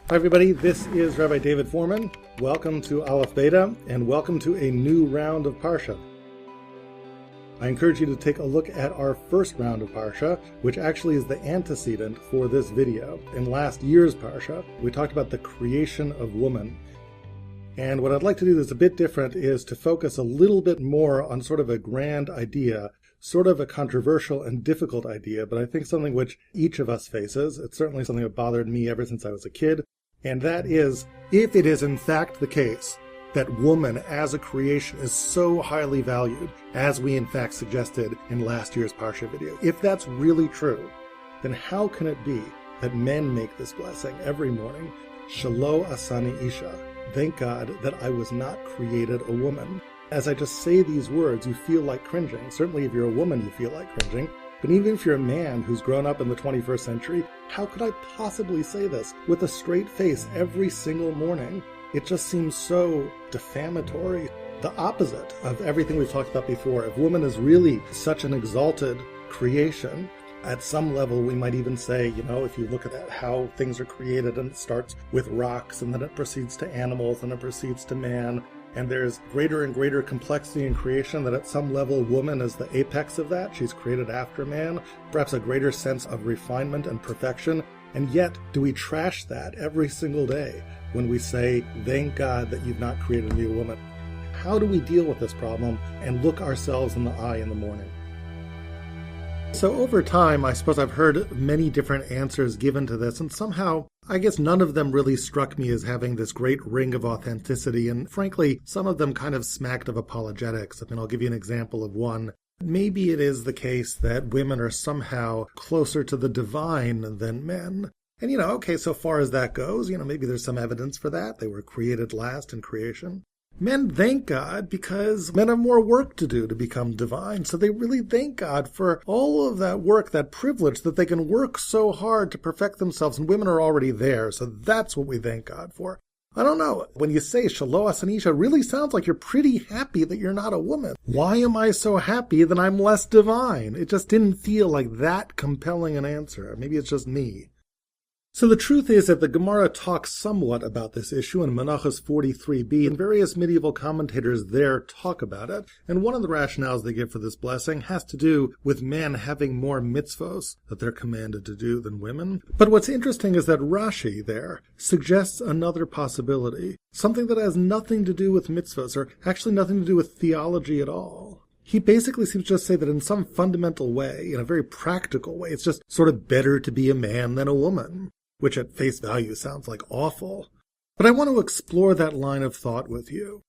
Hi everybody, this is Rabbi David Fohrman. Welcome to Aleph Beta, and welcome to a new round of Parshat. I encourage you to take a look at our first round of Parsha, which actually is the antecedent for this video. In last year's Parsha, we talked about the creation of woman. And what I'd like to do that's a bit different is to focus a little bit more on sort of a grand idea, sort of a controversial and difficult idea, but I think something which each of us faces. It's certainly something that bothered me ever since I was a kid. And that is, if it is in fact the case that woman as a creation is so highly valued, as we in fact suggested in last year's Parsha video, if that's really true, then how can it be that men make this blessing every morning? Shelo, asani, isha. Thank God that I was not created a woman. As I just say these words, you feel like cringing. Certainly if you're a woman, you feel like cringing. But even if you're a man who's grown up in the 21st century, how could I possibly say this with a straight face every single morning? It just seems so defamatory. The opposite of everything we've talked about before. If woman is really such an exalted creation, at some level we might even say, if you look at that, how things are created, and it starts with rocks, and then it proceeds to animals, and it proceeds to man, and there's greater and greater complexity in creation, that at some level woman is the apex of that. She's created after man, perhaps a greater sense of refinement and perfection. And yet, do we trash that every single day when we say, thank God that you've not created me a woman? How do we deal with this problem and look ourselves in the eye in the morning? So over time, I suppose I've heard many different answers given to this, and somehow, I guess none of them really struck me as having this great ring of authenticity, and frankly, some of them kind of smacked of apologetics. I'll give you an example of one. Maybe it is the case that women are somehow closer to the divine than men. And okay, so far as that goes, maybe there's some evidence for that. They were created last in creation. Men thank God because men have more work to do to become divine, so they really thank God for all of that work, that privilege that they can work so hard to perfect themselves, and women are already there, so that's what we thank God for. I don't know, when you say shelo, asani, isha, it really sounds like you're pretty happy that you're not a woman. Why am I so happy that I'm less divine? It just didn't feel like that compelling an answer. Maybe it's just me. So the truth is that the Gemara talks somewhat about this issue in Menachos 43b, and various medieval commentators there talk about it. And one of the rationales they give for this blessing has to do with men having more mitzvos that they're commanded to do than women. But what's interesting is that Rashi there suggests another possibility, something that has nothing to do with mitzvos, or actually nothing to do with theology at all. He basically seems to just say that in some fundamental way, in a very practical way, it's just sort of better to be a man than a woman, which at face value sounds like awful. But I want to explore that line of thought with you.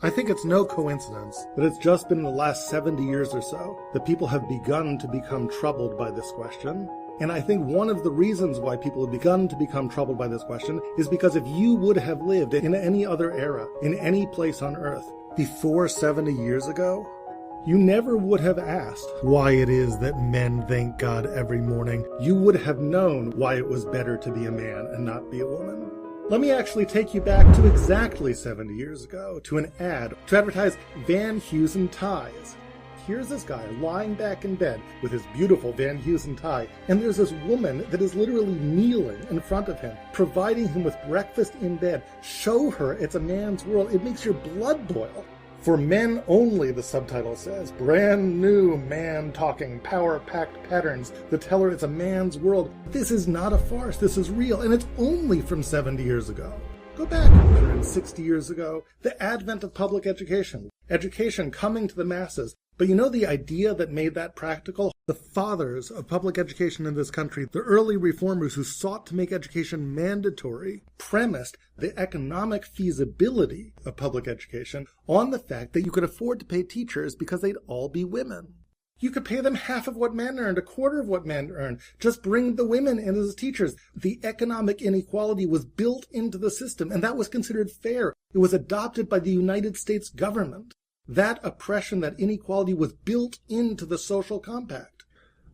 I think it's no coincidence that it's just been in the last 70 years or so that people have begun to become troubled by this question. And I think one of the reasons why people have begun to become troubled by this question is because if you would have lived in any other era, in any place on earth, before 70 years ago, you never would have asked why it is that men thank God every morning. You would have known why it was better to be a man and not be a woman. Let me actually take you back to exactly 70 years ago, to an ad to advertise Van Heusen ties. Here's this guy lying back in bed with his beautiful Van Heusen tie, and there's this woman that is literally kneeling in front of him, providing him with breakfast in bed. Show her it's a man's world. It makes your blood boil. For men only, the subtitle says. Brand new man talking, power-packed patterns that tell her it's a man's world. This is not a farce. This is real. And it's only from 70 years ago. Go back 160 years ago. The advent of public education. Education coming to the masses. But the idea that made that practical? The fathers of public education in this country, the early reformers who sought to make education mandatory, premised the economic feasibility of public education on the fact that you could afford to pay teachers because they'd all be women. You could pay them half of what men earned, a quarter of what men earned. Just bring the women in as teachers. The economic inequality was built into the system, and that was considered fair. It was adopted by the United States government. That oppression, that inequality was built into the social compact.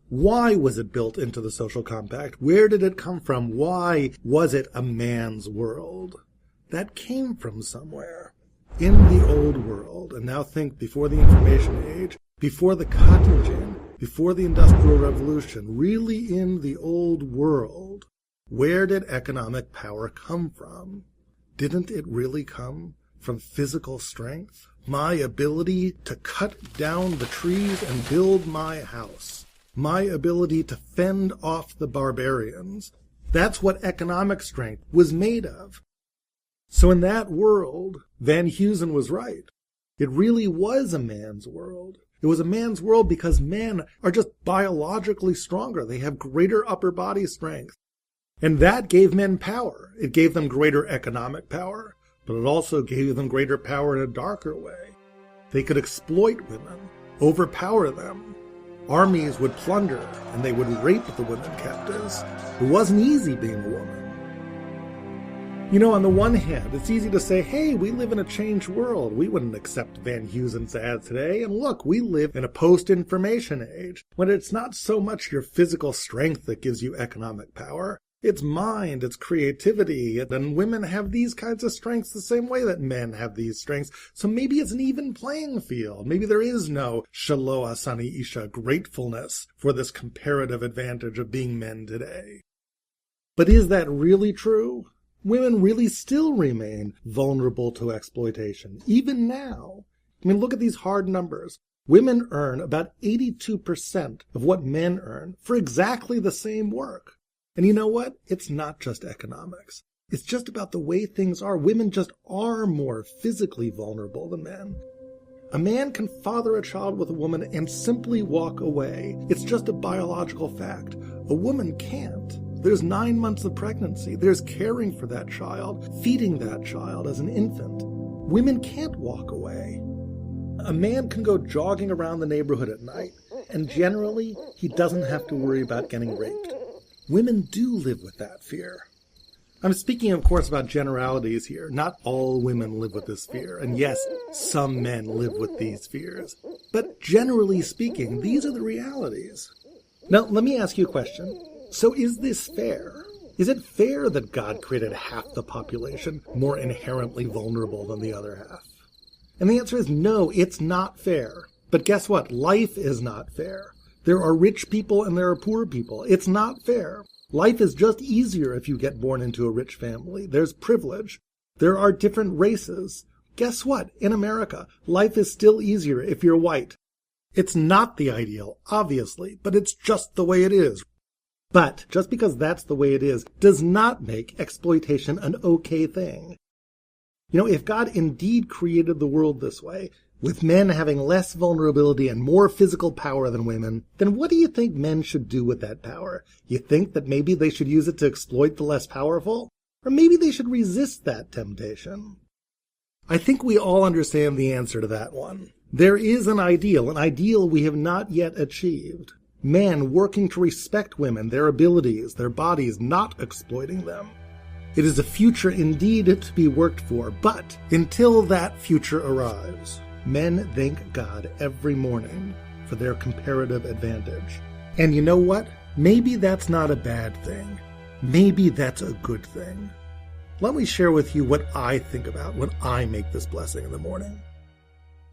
Why was it built into the social compact? Where did it come from? Why was it a man's world? That came from somewhere. In the old world, and now think before the information age, before the cotton gin, before the Industrial Revolution, really in the old world, Where did economic power come from? Didn't it really come from physical strength? My ability to cut down the trees and build my house. My ability to fend off the barbarians. That's what economic strength was made of. So in that world, Van Heusen was right. It really was a man's world. It was a man's world because men are just biologically stronger. They have greater upper body strength. And that gave men power. It gave them greater economic power, but it also gave them greater power in a darker way. They could exploit women, overpower them. Armies would plunder, and they would rape the women captives. It wasn't easy being a woman. You know, on the one hand, it's easy to say, hey, we live in a changed world. We wouldn't accept Van Heusen's ads today. And look, we live in a post-information age when it's not so much your physical strength that gives you economic power. It's mind, it's creativity, and women have these kinds of strengths the same way that men have these strengths. So maybe it's an even playing field. Maybe there is no shelo, asani, isha, gratefulness for this comparative advantage of being men today. But is that really true? Women really still remain vulnerable to exploitation, even now. I mean, look at these hard numbers. Women earn about 82% of what men earn for exactly the same work. And you know what? It's not just economics. It's just about the way things are. Women just are more physically vulnerable than men. A man can father a child with a woman and simply walk away. It's just a biological fact. A woman can't. There's 9 months of pregnancy. There's caring for that child, feeding that child as an infant. Women can't walk away. A man can go jogging around the neighborhood at night, and generally, he doesn't have to worry about getting raped. Women do live with that fear. I'm speaking, of course, about generalities here. Not all women live with this fear, and yes, some men live with these fears. But generally speaking, these are the realities. Now, let me ask you a question. So is this fair? Is it fair that God created half the population more inherently vulnerable than the other half? And the answer is no, it's not fair. But guess what? Life is not fair. There are rich people and there are poor people. It's not fair. Life is just easier if you get born into a rich family. There's privilege. There are different races. Guess what? In America, life is still easier if you're white. It's not the ideal, obviously, but it's just the way it is. But just because that's the way it is does not make exploitation an okay thing. You know, if God indeed created the world this way, with men having less vulnerability and more physical power than women, then what do you think men should do with that power? You think that maybe they should use it to exploit the less powerful? Or maybe they should resist that temptation? I think we all understand the answer to that one. There is an ideal we have not yet achieved. Men working to respect women, their abilities, their bodies, not exploiting them. It is a future indeed to be worked for, but until that future arrives, men thank God every morning for their comparative advantage. And you know what? Maybe that's not a bad thing. Maybe that's a good thing. Let me share with you what I think about when I make this blessing in the morning.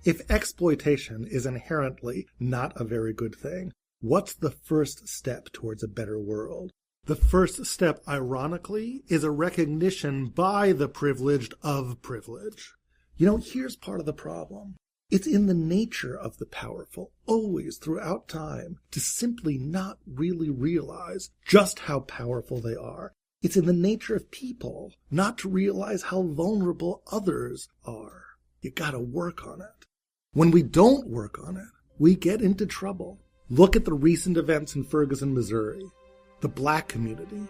If exploitation is inherently not a very good thing, what's the first step towards a better world? The first step, ironically, is a recognition by the privileged of privilege. You know, here's part of the problem. It's in the nature of the powerful, always throughout time, to simply not really realize just how powerful they are. It's in the nature of people not to realize how vulnerable others are. You gotta work on it. When we don't work on it, we get into trouble. Look at the recent events in Ferguson, Missouri, the black community,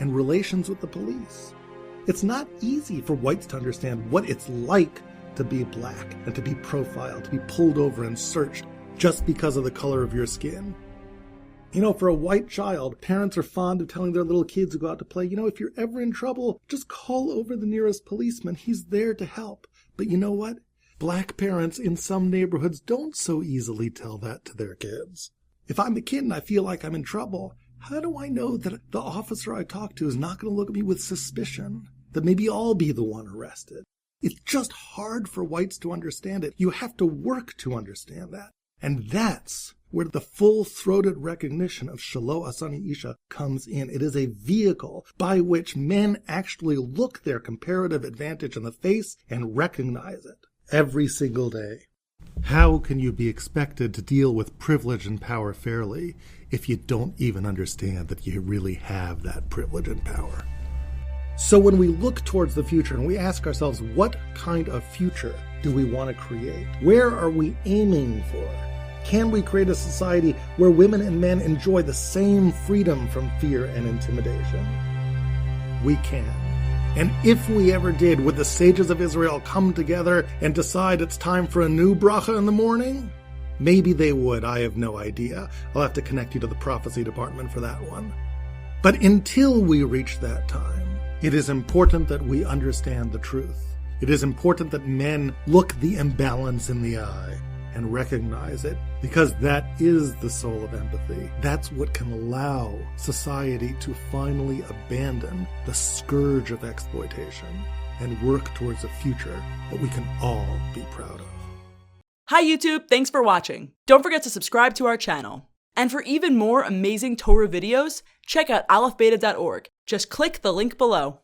and relations with the police. It's not easy for whites to understand what it's like to be black and to be profiled, to be pulled over and searched just because of the color of your skin. You know, for a white child, parents are fond of telling their little kids who go out to play, you know, if you're ever in trouble, just call over the nearest policeman. He's there to help. But you know what? Black parents in some neighborhoods don't so easily tell that to their kids. If I'm a kid and I feel like I'm in trouble, how do I know that the officer I talk to is not going to look at me with suspicion? That maybe I'll be the one arrested? It's just hard for whites to understand it. You have to work to understand that. And that's where the full-throated recognition of shelo, asani, isha comes in. It is a vehicle by which men actually look their comparative advantage in the face and recognize it every single day. How can you be expected to deal with privilege and power fairly if you don't even understand that you really have that privilege and power? So when we look towards the future and we ask ourselves, what kind of future do we want to create? Where are we aiming for? Can we create a society where women and men enjoy the same freedom from fear and intimidation? We can. And if we ever did, would the sages of Israel come together and decide it's time for a new bracha in the morning? Maybe they would. I have no idea. I'll have to connect you to the prophecy department for that one. But until we reach that time, it is important that we understand the truth. It is important that men look the imbalance in the eye and recognize it, because that is the soul of empathy. That's what can allow society to finally abandon the scourge of exploitation and work towards a future that we can all be proud of. Hi YouTube, thanks for watching. Don't forget to subscribe to our channel. And for even more amazing Torah videos, check out aleph-beta.org. Just click the link below.